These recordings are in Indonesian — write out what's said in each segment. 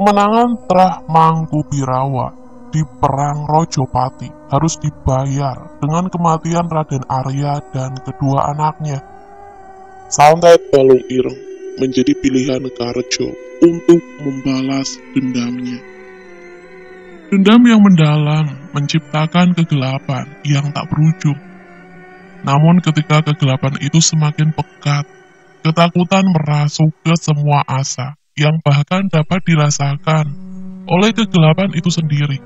Kemenangan Trah Mangkubirawa di Perang Rojopati harus dibayar dengan kematian Raden Arya dan kedua anaknya. Santet Balung Ireng menjadi pilihan Karjo untuk membalas dendamnya. Dendam yang mendalam menciptakan kegelapan yang tak berujung. Namun ketika kegelapan itu semakin pekat, ketakutan merasuk ke semua asa yang bahkan dapat dirasakan oleh kegelapan itu sendiri.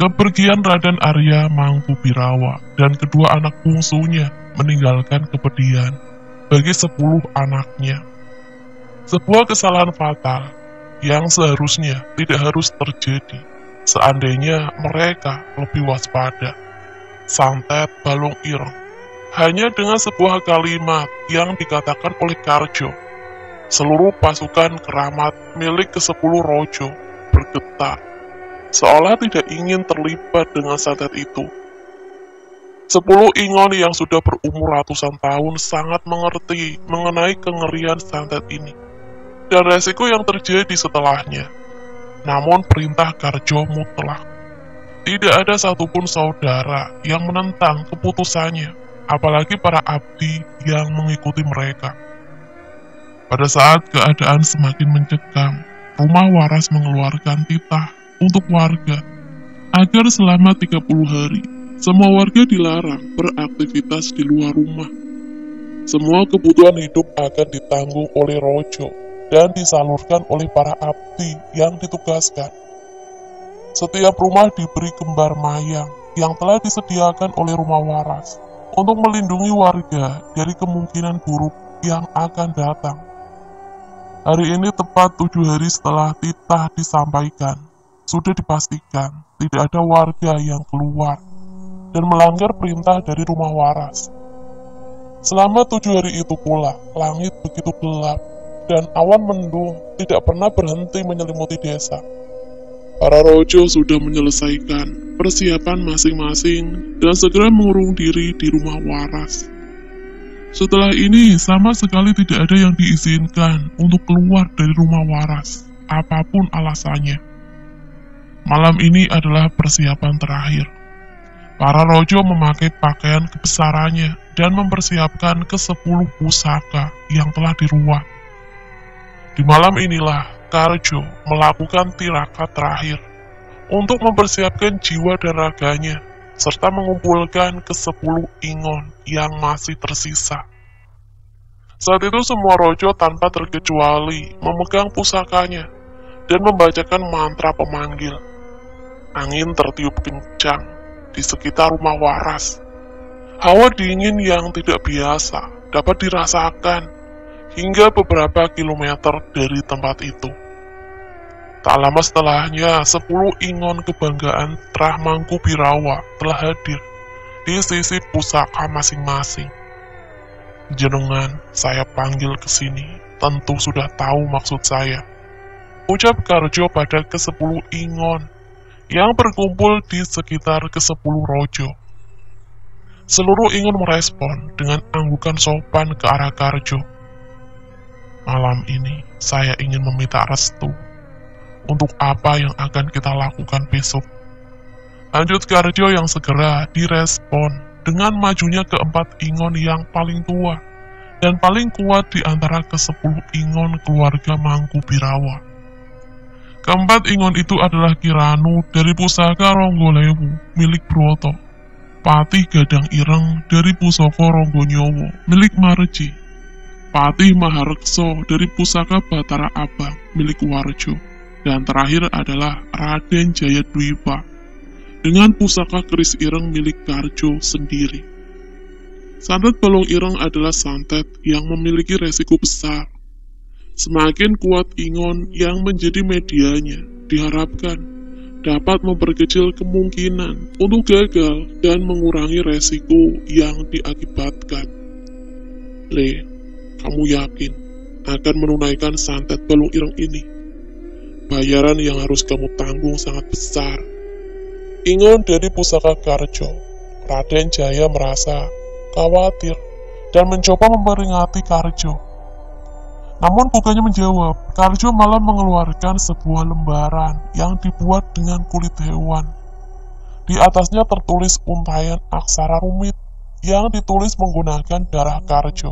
Kepergian Raden Arya Mangkubirawa dan kedua anak bungsunya meninggalkan kepedihan bagi 10 anaknya. Sebuah kesalahan fatal yang seharusnya tidak harus terjadi seandainya mereka lebih waspada. Santet Balung Ireng hanya dengan sebuah kalimat yang dikatakan oleh Karjo, seluruh pasukan keramat milik ke-10 Rojo bergetar, seolah tidak ingin terlibat dengan santet itu. 10 Ingon yang sudah berumur ratusan tahun sangat mengerti mengenai kengerian santet ini, dan resiko yang terjadi setelahnya. Namun perintah Karjo mutlak. Tidak ada satupun saudara yang menentang keputusannya, apalagi para abdi yang mengikuti mereka. Pada saat keadaan semakin mencekam, rumah waras mengeluarkan titah untuk warga agar selama 30 hari semua warga dilarang beraktivitas di luar rumah. Semua kebutuhan hidup akan ditanggung oleh Rojo dan disalurkan oleh para abdi yang ditugaskan. Setiap rumah diberi kembar mayang yang telah disediakan oleh rumah waras untuk melindungi warga dari kemungkinan buruk yang akan datang. Hari ini tepat 7 hari setelah titah disampaikan, sudah dipastikan tidak ada warga yang keluar dan melanggar perintah dari rumah waras. Selama 7 hari itu pula, langit begitu gelap dan awan mendung tidak pernah berhenti menyelimuti desa. Para Rojo sudah menyelesaikan persiapan masing-masing dan segera mengurung diri di rumah waras. Setelah ini, sama sekali tidak ada yang diizinkan untuk keluar dari rumah waras, apapun alasannya. Malam ini adalah persiapan terakhir. Para Rojo memakai pakaian kebesarannya dan mempersiapkan ke-10 pusaka yang telah diruat. Di malam inilah Karjo melakukan tirakat terakhir untuk mempersiapkan jiwa dan raganya, serta mengumpulkan ke-10 Ingon yang masih tersisa. Saat itu semua Rojo tanpa terkecuali memegang pusakanya dan membacakan mantra pemanggil. Angin tertiup kencang di sekitar rumah waras. Hawa dingin yang tidak biasa dapat dirasakan hingga beberapa kilometer dari tempat itu. Tak lama setelahnya, 10 Ingon kebanggaan Trah Mangkubirawa telah hadir di sisi pusaka masing-masing. Jenengan saya panggil ke sini, tentu sudah tahu maksud saya, ucap Karjo pada ke-10 Ingon yang berkumpul di sekitar ke-10 Rojo. Seluruh Ingon merespon dengan anggukan sopan ke arah Karjo. Malam ini saya ingin meminta restu. Untuk apa yang akan kita lakukan besok? Lanjut Karjo yang segera direspon dengan majunya ke-4 Ingon yang paling tua dan paling kuat di antara ke-10 Ingon keluarga Mangkubirawa. Ke-4 Ingon itu adalah Kiranu dari pusaka Ronggolewu milik Broto, Patih Gadang Ireng dari pusaka Ronggonyowo milik Marji, Patih Maharekso dari pusaka Batara Abang milik Warjo, dan terakhir adalah Raden Jayadwipa dengan pusaka keris ireng milik Karjo sendiri. Santet Balung Ireng adalah santet yang memiliki resiko besar. Semakin kuat Ingon yang menjadi medianya, diharapkan dapat memperkecil kemungkinan untuk gagal dan mengurangi resiko yang diakibatkan. Le, kamu yakin akan menunaikan santet Balung Ireng ini? Bayaran yang harus kamu tanggung sangat besar. Ingon dari pusaka Karjo, Raden Jaya merasa khawatir dan mencoba memperingati Karjo. Namun bukannya menjawab, Karjo malah mengeluarkan sebuah lembaran yang dibuat dengan kulit hewan. Di atasnya tertulis untaian aksara rumit yang ditulis menggunakan darah Karjo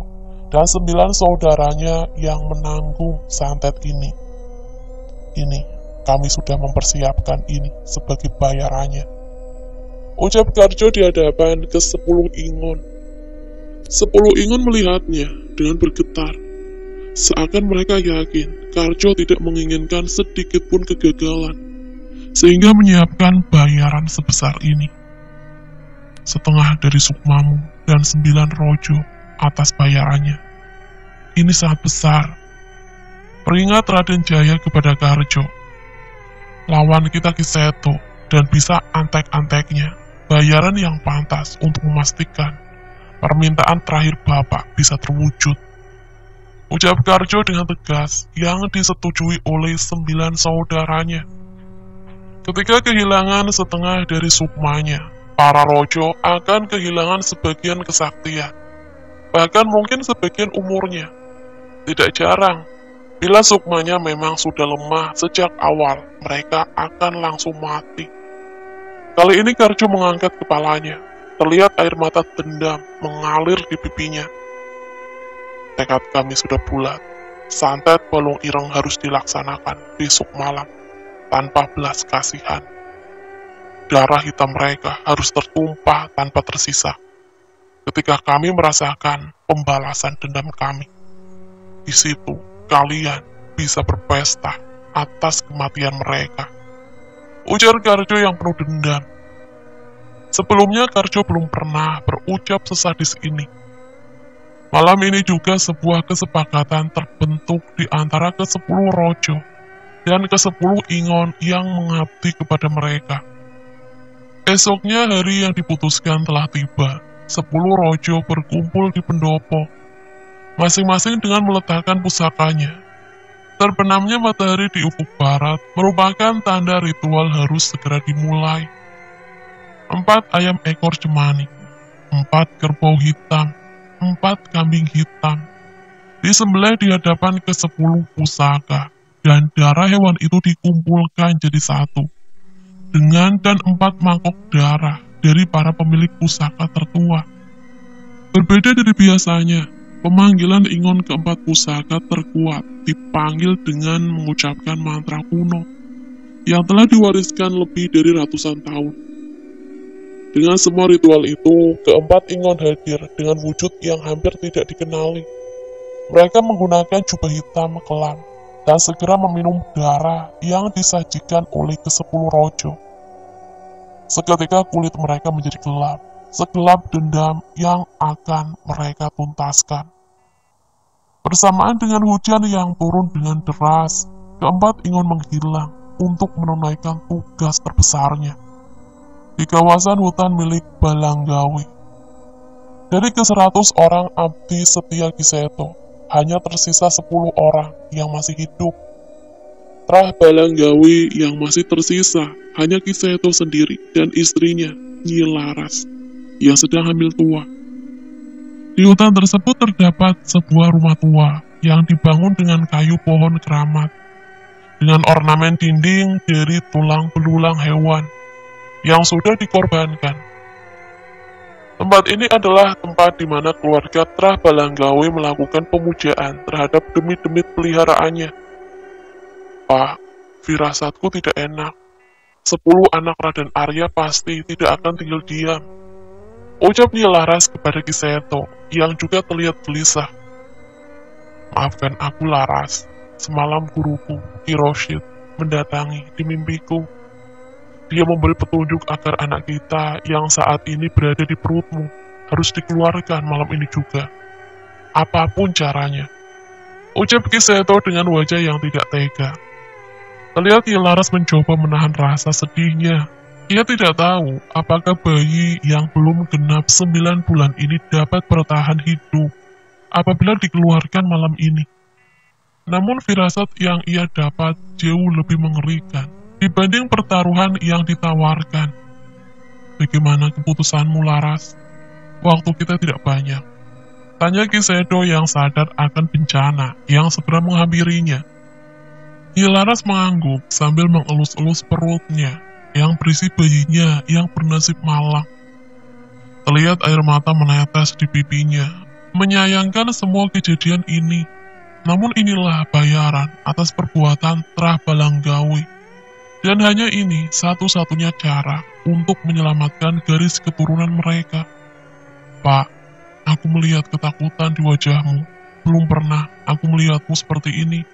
dan 9 saudaranya yang menanggung santet ini. Ini, kami sudah mempersiapkan ini sebagai bayarannya, ucap Karjo di hadapan ke-10 Ingon. 10 Ingon melihatnya dengan bergetar, seakan mereka yakin Karjo tidak menginginkan sedikit pun kegagalan, sehingga menyiapkan bayaran sebesar ini. Setengah dari sukmamu dan 9 rojo atas bayarannya. Ini sangat besar. Peringat Raden Jaya kepada Karjo. Lawan kita Ki Seto dan bisa antek-anteknya bayaran yang pantas untuk memastikan permintaan terakhir Bapak bisa terwujud, ucap Karjo dengan tegas yang disetujui oleh 9 saudaranya. Ketika kehilangan setengah dari sukmanya, para rojo akan kehilangan sebagian kesaktian, bahkan mungkin sebagian umurnya. Tidak jarang, bila sukmanya memang sudah lemah sejak awal, mereka akan langsung mati. Kali ini Karjo mengangkat kepalanya, terlihat air mata dendam mengalir di pipinya. Tekad kami sudah bulat, santet Balong Ireng harus dilaksanakan besok malam, tanpa belas kasihan. Darah hitam mereka harus tertumpah tanpa tersisa. Ketika kami merasakan pembalasan dendam kami, di situ kalian bisa berpesta atas kematian mereka, ujar Karjo yang penuh dendam. Sebelumnya Karjo belum pernah berucap sesadis ini. Malam ini juga sebuah kesepakatan terbentuk di antara ke-10 rojo dan ke-10 Ingon yang mengabdi kepada mereka. Esoknya hari yang diputuskan telah tiba. 10 rojo berkumpul di pendopo, masing-masing dengan meletakkan pusakanya. Terbenamnya matahari di ufuk barat merupakan tanda ritual harus segera dimulai. 4 ayam ekor cemani, 4 kerbau hitam, 4 kambing hitam disembelih di hadapan ke-10 pusaka, dan darah hewan itu dikumpulkan jadi satu, dengan dan 4 mangkok darah dari para pemilik pusaka tertua. Berbeda dari biasanya, pemanggilan Ingon ke-4 pusaka terkuat dipanggil dengan mengucapkan mantra kuno yang telah diwariskan lebih dari ratusan tahun. Dengan semua ritual itu, ke-4 Ingon hadir dengan wujud yang hampir tidak dikenali. Mereka menggunakan jubah hitam kelam dan segera meminum darah yang disajikan oleh ke-10 rojo. Seketika kulit mereka menjadi gelap, segelap dendam yang akan mereka tuntaskan. Bersamaan dengan hujan yang turun dengan deras, ke-4 Ingon menghilang untuk menunaikan tugas terbesarnya di kawasan hutan milik Balanggawi. Dari ke-100 orang abdi setia Ki Seto, hanya tersisa 10 orang yang masih hidup. Trah Balanggawi yang masih tersisa hanya Ki Seto sendiri dan istrinya, Nyi Laras, yang sedang hamil tua. Di hutan tersebut terdapat sebuah rumah tua yang dibangun dengan kayu pohon keramat, dengan ornamen dinding dari tulang belulang hewan yang sudah dikorbankan. Tempat ini adalah tempat di mana keluarga Trah Balanggawi melakukan pemujaan terhadap demit-demit peliharaannya. Pak, firasatku tidak enak. 10 anak Raden Arya pasti tidak akan tinggal diam, ucap Nyi Laras kepada Ki Seto yang juga terlihat gelisah. Maafkan aku Laras, semalam guruku, Ki Roshid, mendatangi di mimpiku. Dia memberi petunjuk agar anak kita yang saat ini berada di perutmu harus dikeluarkan malam ini juga, apapun caranya, ucap Ki Seto dengan wajah yang tidak tega. Terlihat Nyi Laras mencoba menahan rasa sedihnya. Ia tidak tahu apakah bayi yang belum genap 9 bulan ini dapat bertahan hidup apabila dikeluarkan malam ini. Namun firasat yang ia dapat jauh lebih mengerikan dibanding pertaruhan yang ditawarkan. Bagaimana keputusanmu, Laras? Waktu kita tidak banyak. Tanya Ki Seto yang sadar akan bencana yang segera menghampirinya. Nyi Laras mengangguk sambil mengelus-elus perutnya yang berisi bayinya yang bernasib malang. Terlihat air mata menetes di pipinya, menyayangkan semua kejadian ini. Namun inilah bayaran atas perbuatan Trah Balanggawi. Dan hanya ini satu-satunya cara untuk menyelamatkan garis keturunan mereka. Pak, aku melihat ketakutan di wajahmu. Belum pernah aku melihatmu seperti ini.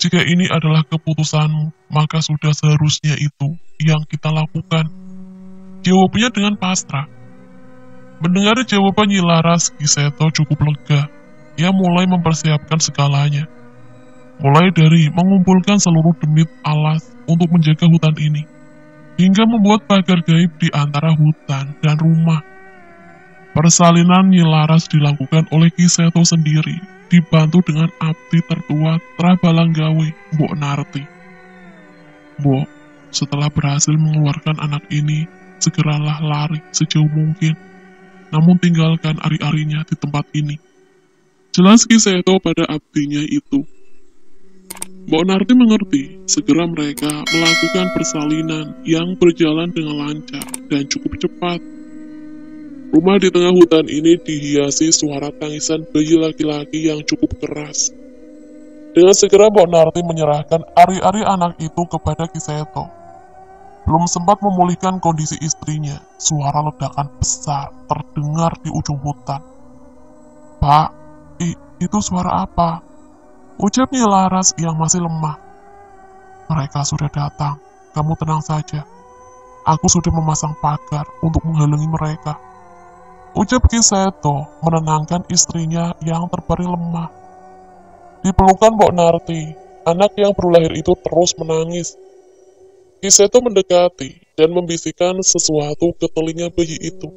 Jika ini adalah keputusanmu, maka sudah seharusnya itu yang kita lakukan. Jawabnya dengan pasrah. Mendengar jawaban Nyi Laras, Ki Seto cukup lega. Ia mulai mempersiapkan segalanya. Mulai dari mengumpulkan seluruh demit alas untuk menjaga hutan ini, hingga membuat pagar gaib di antara hutan dan rumah. Persalinan Nyi Laras dilakukan oleh Ki Seto sendiri, dibantu dengan abdi tertua Trah Balanggawi, Mbok Narti. Mbok, setelah berhasil mengeluarkan anak ini, segeralah lari sejauh mungkin, namun tinggalkan ari-arinya di tempat ini. Jelas Ki Seto pada abdinya itu. Mbok Narti mengerti, segera mereka melakukan persalinan yang berjalan dengan lancar dan cukup cepat. Rumah di tengah hutan ini dihiasi suara tangisan bayi laki-laki yang cukup keras. Dengan segera Mbok Narti menyerahkan ari-ari anak itu kepada Ki Seto. Belum sempat memulihkan kondisi istrinya, suara ledakan besar terdengar di ujung hutan. Pak, itu suara apa? Ucap Nyi Laras yang masih lemah. Mereka sudah datang, kamu tenang saja. Aku sudah memasang pagar untuk menghalangi mereka. Ucap Ki Seto menenangkan istrinya yang terbaring lemah. Di pelukan Mbok Narti, anak yang baru lahir itu terus menangis. Ki Seto mendekati dan membisikkan sesuatu ke telinga bayi itu.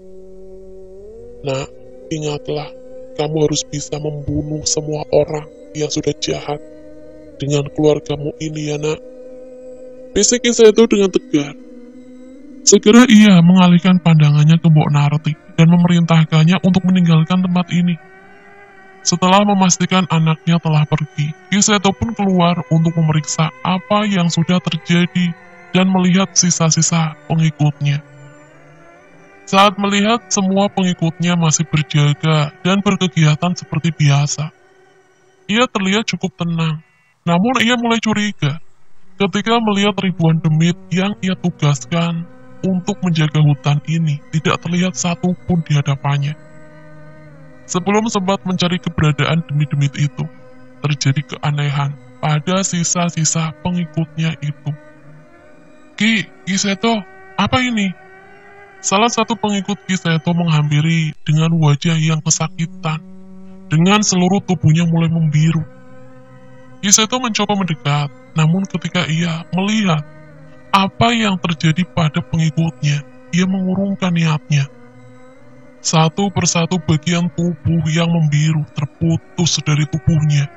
Nak, ingatlah, kamu harus bisa membunuh semua orang yang sudah jahat dengan keluargamu ini ya nak. Bisik Ki Seto dengan tegar. Segera ia mengalihkan pandangannya ke Mbok Narti dan memerintahkannya untuk meninggalkan tempat ini. Setelah memastikan anaknya telah pergi, Ki Seto pun keluar untuk memeriksa apa yang sudah terjadi dan melihat sisa-sisa pengikutnya. Saat melihat semua pengikutnya masih berjaga dan berkegiatan seperti biasa, ia terlihat cukup tenang. Namun ia mulai curiga ketika melihat ribuan demit yang ia tugaskan untuk menjaga hutan ini tidak terlihat satupun di hadapannya. Sebelum sempat mencari keberadaan demit-demit itu, terjadi keanehan pada sisa-sisa pengikutnya itu. Ki Seto, apa ini? Salah satu pengikut Ki Seto menghampiri dengan wajah yang kesakitan, dengan seluruh tubuhnya mulai membiru. Ki Seto mencoba mendekat, namun ketika ia melihat apa yang terjadi pada pengikutnya, ia mengurungkan niatnya. Satu persatu bagian tubuh yang membiru terputus dari tubuhnya.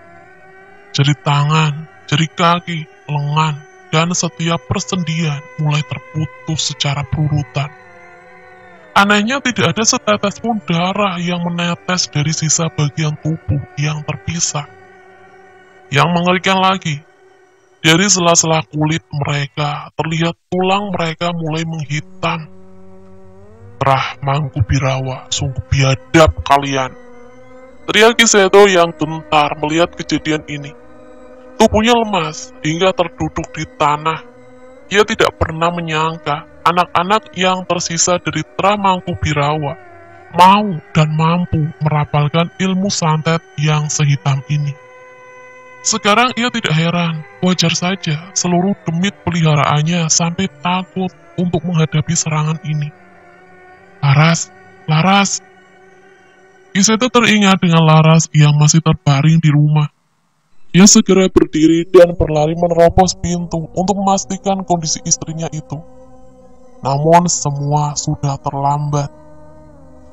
Jari tangan, jari kaki, lengan, dan setiap persendian mulai terputus secara berurutan. Anehnya tidak ada setetes pun darah yang menetes dari sisa bagian tubuh yang terpisah. Yang mengerikan lagi, dari sela-sela kulit mereka terlihat tulang mereka mulai menghitam. Trah Mangkubirawa, sungguh biadab kalian. Teriak Ki Seto yang gentar melihat kejadian ini. Tubuhnya lemas hingga terduduk di tanah. Ia tidak pernah menyangka anak-anak yang tersisa dari Trah Mangkubirawa mau dan mampu merapalkan ilmu santet yang sehitam ini. Sekarang ia tidak heran, wajar saja seluruh demit peliharaannya sampai takut untuk menghadapi serangan ini. Laras. Ki Seto teringat dengan Laras yang masih terbaring di rumah. Ia segera berdiri dan berlari menerobos pintu untuk memastikan kondisi istrinya itu. Namun semua sudah terlambat.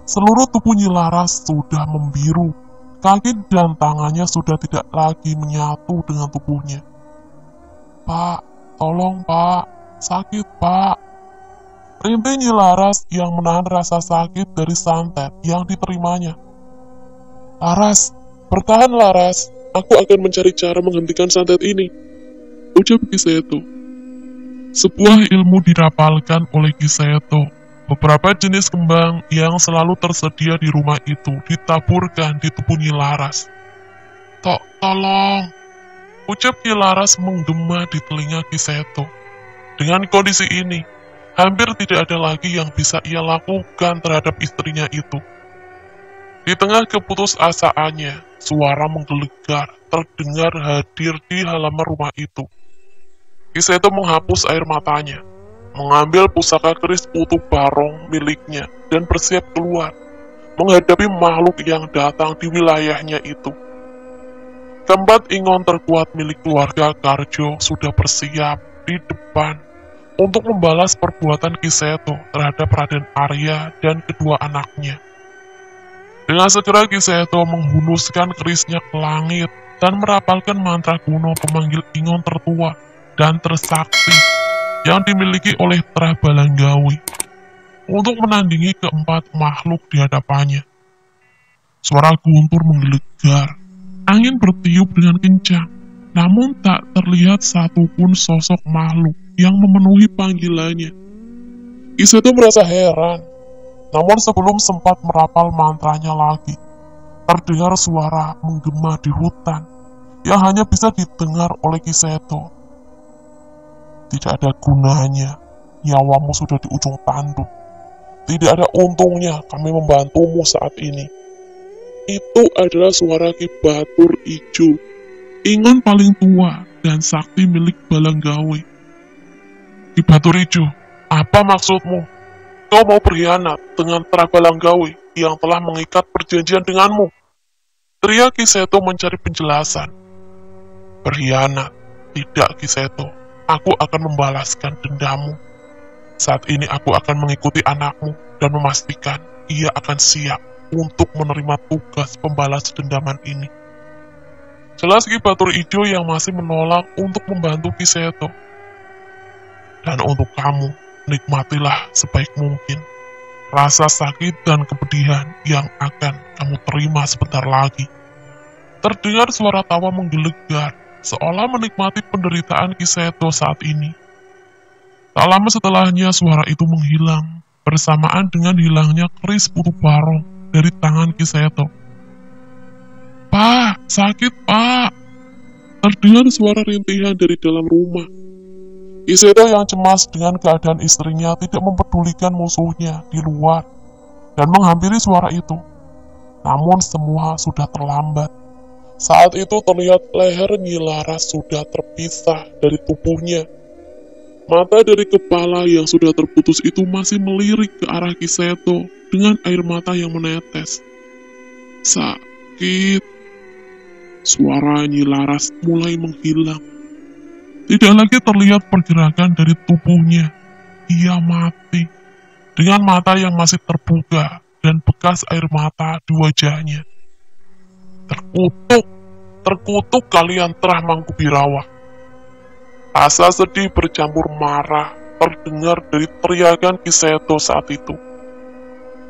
Seluruh tubuh Nyi Laras sudah membiru. Kaki dan tangannya sudah tidak lagi menyatu dengan tubuhnya. Pak, tolong pak, sakit pak. Rintih Nyi Laras yang menahan rasa sakit dari santet yang diterimanya. Laras, bertahan Laras, aku akan mencari cara menghentikan santet ini, ucap Kiseto. Sebuah ilmu dirapalkan oleh Kiseto. Beberapa jenis kembang yang selalu tersedia di rumah itu ditaburkan di tubuh Nyi Laras. Tolong, ucap Nyi Laras menggema di telinga Kiseto. Dengan kondisi ini, hampir tidak ada lagi yang bisa ia lakukan terhadap istrinya itu. Di tengah keputusasaannya, suara menggelegar terdengar hadir di halaman rumah itu. Kiseto menghapus air matanya, mengambil pusaka keris Putu Barong miliknya, dan bersiap keluar, menghadapi makhluk yang datang di wilayahnya itu. Keempat ingon terkuat milik keluarga Karjo sudah bersiap di depan untuk membalas perbuatan Kiseto terhadap Raden Arya dan kedua anaknya. Dengan segera Kiseto menghunuskan kerisnya ke langit dan merapalkan mantra kuno pemanggil ingon tertua dan tersakti yang dimiliki oleh Trabalanggawi untuk menandingi keempat makhluk di hadapannya. Suara guntur menggelegar, angin bertiup dengan kencang, namun tak terlihat satupun sosok makhluk yang memenuhi panggilannya. Kiseto merasa heran, namun sebelum sempat merapal mantranya lagi, terdengar suara menggema di hutan yang hanya bisa didengar oleh Kiseto. Tidak ada gunanya, nyawamu sudah di ujung tanduk. Tidak ada untungnya kami membantumu saat ini. Itu adalah suara Ki Batur Ijo, ingon paling tua dan sakti milik Balanggawi. Ki Batur Ijo, apa maksudmu? Kau mau berkhianat dengan Trabalanggawi yang telah mengikat perjanjian denganmu? Teriak Kiseto mencari penjelasan. Berkhianat? Tidak Kiseto, aku akan membalaskan dendamu. Saat ini aku akan mengikuti anakmu dan memastikan ia akan siap untuk menerima tugas pembalas dendaman ini. Jelas Ki Batur Ijo yang masih menolak untuk membantu Kiseto. Dan untuk kamu, nikmatilah sebaik mungkin rasa sakit dan kepedihan yang akan kamu terima sebentar lagi. Terdengar suara tawa menggelegar, seolah menikmati penderitaan Kiseto saat ini. Tak lama setelahnya suara itu menghilang, bersamaan dengan hilangnya keris Putu Barong dari tangan Kiseto. Pak, sakit pak! Terdengar suara rintihan dari dalam rumah. Kiseto yang cemas dengan keadaan istrinya tidak mempedulikan musuhnya di luar dan menghampiri suara itu. Namun semua sudah terlambat. Saat itu terlihat leher Nyi Laras sudah terpisah dari tubuhnya. Mata dari kepala yang sudah terputus itu masih melirik ke arah Kiseto dengan air mata yang menetes. Sakit. Suara Nyi Laras mulai menghilang. Tidak lagi terlihat pergerakan dari tubuhnya. Ia mati, dengan mata yang masih terbuka dan bekas air mata di wajahnya. Terkutuk kalian Trah Mangkubirawa. Rasa sedih bercampur marah terdengar dari teriakan Kiseto saat itu.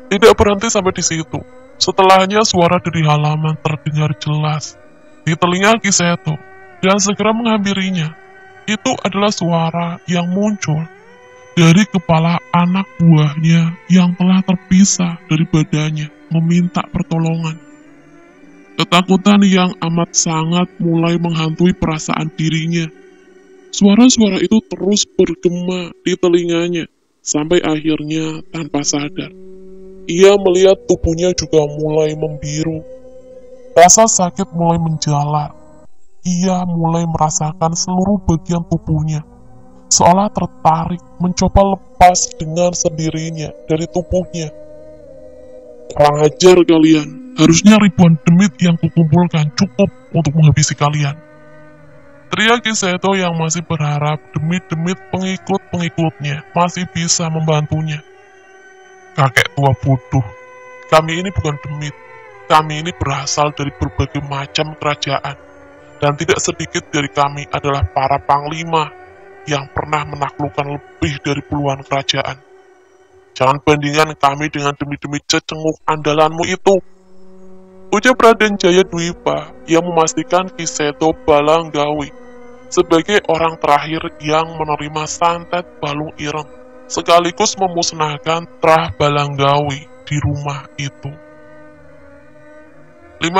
Tidak berhenti sampai di situ. Setelahnya suara dari halaman terdengar jelas di telinga Kiseto dan segera menghampirinya. Itu adalah suara yang muncul dari kepala anak buahnya yang telah terpisah dari badannya, meminta pertolongan. Ketakutan yang amat sangat mulai menghantui perasaan dirinya. Suara-suara itu terus bergema di telinganya, sampai akhirnya tanpa sadar. Ia melihat tubuhnya juga mulai membiru. Rasa sakit mulai menjalar. Ia mulai merasakan seluruh bagian tubuhnya, seolah tertarik mencoba lepas dengan sendirinya dari tubuhnya. Kurang ajar kalian, harusnya ribuan demit yang kukumpulkan cukup untuk menghabisi kalian. Teriak Kiseto yang masih berharap demit-demit pengikut-pengikutnya masih bisa membantunya. Kakek tua bodoh, kami ini bukan demit, kami ini berasal dari berbagai macam kerajaan. Dan tidak sedikit dari kami adalah para panglima yang pernah menaklukkan lebih dari puluhan kerajaan. Jangan bandingkan kami dengan demi-demi cecenguk andalanmu itu, Ucap Raden Jayadwipa yang memastikan Ki Seto Balanggawi sebagai orang terakhir yang menerima santet Balung Ireng, sekaligus memusnahkan Trah Balanggawi di rumah itu. 15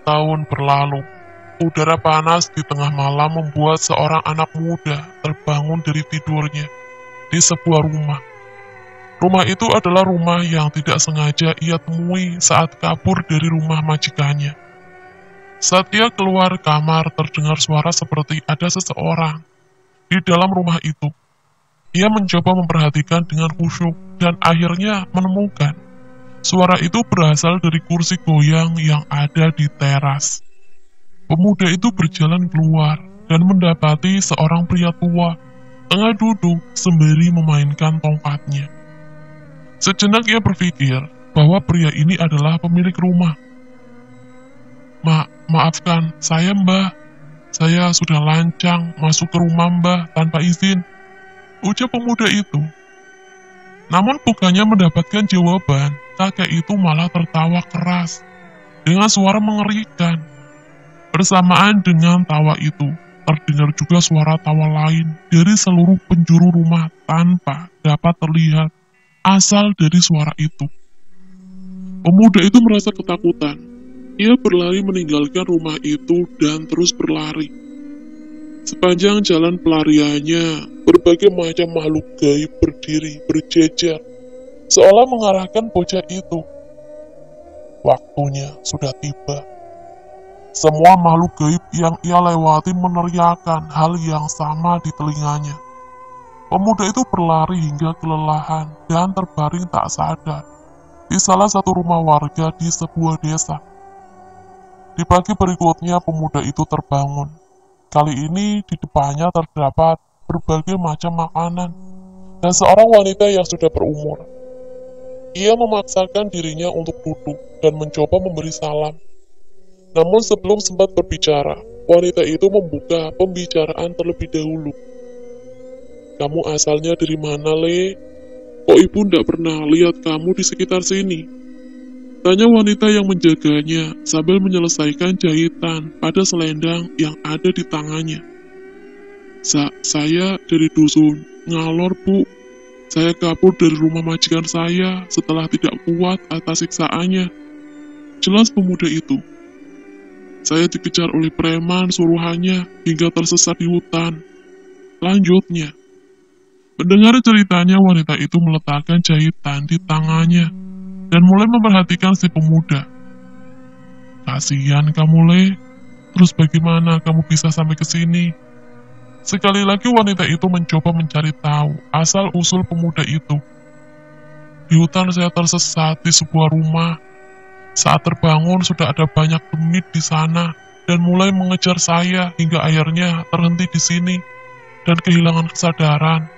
tahun berlalu. Udara panas di tengah malam membuat seorang anak muda terbangun dari tidurnya di sebuah rumah. Rumah itu adalah rumah yang tidak sengaja ia temui saat kabur dari rumah majikannya. Saat ia keluar kamar, terdengar suara seperti ada seseorang di dalam rumah itu. Ia mencoba memperhatikan dengan khusyuk dan akhirnya menemukan suara itu berasal dari kursi goyang yang ada di teras. Pemuda itu berjalan keluar dan mendapati seorang pria tua tengah duduk sembari memainkan tongkatnya. Sejenak ia berpikir bahwa pria ini adalah pemilik rumah. Maafkan saya, Mbah. Saya sudah lancang masuk ke rumah Mbah tanpa izin, ucap pemuda itu. Namun bukannya mendapatkan jawaban, kakek itu malah tertawa keras dengan suara mengerikan. Bersamaan dengan tawa itu, terdengar juga suara tawa lain dari seluruh penjuru rumah tanpa dapat terlihat asal dari suara itu. Pemuda itu merasa ketakutan. Ia berlari meninggalkan rumah itu dan terus berlari. Sepanjang jalan pelariannya, berbagai macam makhluk gaib berdiri berjejer, seolah mengarahkan bocah itu. Waktunya sudah tiba. Semua makhluk gaib yang ia lewati meneriakkan hal yang sama di telinganya. Pemuda itu berlari hingga kelelahan dan terbaring tak sadar di salah satu rumah warga di sebuah desa. Di pagi berikutnya pemuda itu terbangun. Kali ini di depannya terdapat berbagai macam makanan dan seorang wanita yang sudah berumur. Ia memaksakan dirinya untuk duduk dan mencoba memberi salam. Namun sebelum sempat berbicara, wanita itu membuka pembicaraan terlebih dahulu. Kamu asalnya dari mana, Le? Kok ibu tidak pernah lihat kamu di sekitar sini? Tanya wanita yang menjaganya sambil menyelesaikan jahitan pada selendang yang ada di tangannya. Saya dari dusun Ngalor, Bu. Saya kabur dari rumah majikan saya setelah tidak kuat atas siksaannya. Jelas pemuda itu. Saya dikejar oleh preman suruhannya hingga tersesat di hutan. Lanjutnya, mendengar ceritanya wanita itu meletakkan jahitan di tangannya dan mulai memperhatikan si pemuda. Kasihan kamu, Le. Terus bagaimana kamu bisa sampai ke sini? Sekali lagi wanita itu mencoba mencari tahu asal-usul pemuda itu. Di hutan saya tersesat di sebuah rumah. Saat terbangun sudah ada banyak demit di sana dan mulai mengejar saya hingga akhirnya terhenti di sini dan kehilangan kesadaran.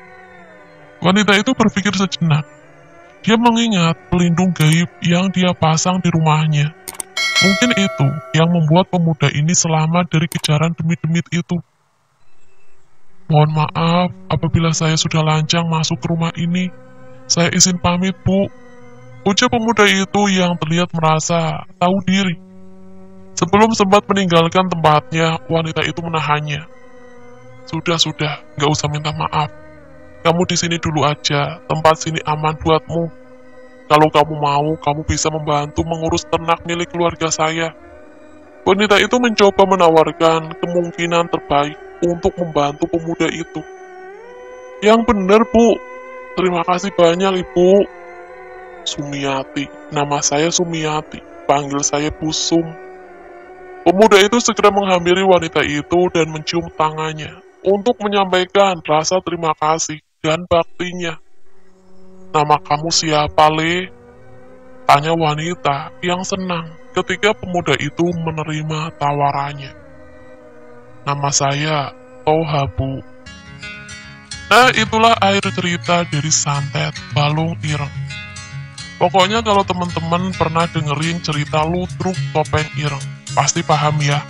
Wanita itu berpikir sejenak. Dia mengingat pelindung gaib yang dia pasang di rumahnya. Mungkin itu yang membuat pemuda ini selamat dari kejaran demit-demit itu. Mohon maaf apabila saya sudah lancang masuk ke rumah ini. Saya izin pamit, Bu. Ucap pemuda itu yang terlihat merasa tahu diri. Sebelum sempat meninggalkan tempatnya, wanita itu menahannya. Sudah, nggak usah minta maaf. Kamu di sini dulu aja, tempat sini aman buatmu. Kalau kamu mau, kamu bisa membantu mengurus ternak milik keluarga saya. Wanita itu mencoba menawarkan kemungkinan terbaik untuk membantu pemuda itu. Yang benar, Bu. Terima kasih banyak, Ibu. Sumiati, nama saya Sumiati, panggil saya Busum. Pemuda itu segera menghampiri wanita itu dan mencium tangannya untuk menyampaikan rasa terima kasih dan baktinya. Nama kamu siapa, Le? Tanya wanita yang senang ketika pemuda itu menerima tawarannya. Nama saya Toha, Bu. Nah, itulah akhir cerita dari santet Balung Ireng. Pokoknya kalau teman-teman pernah dengerin cerita Ludruk Topeng Ireng, pasti paham ya,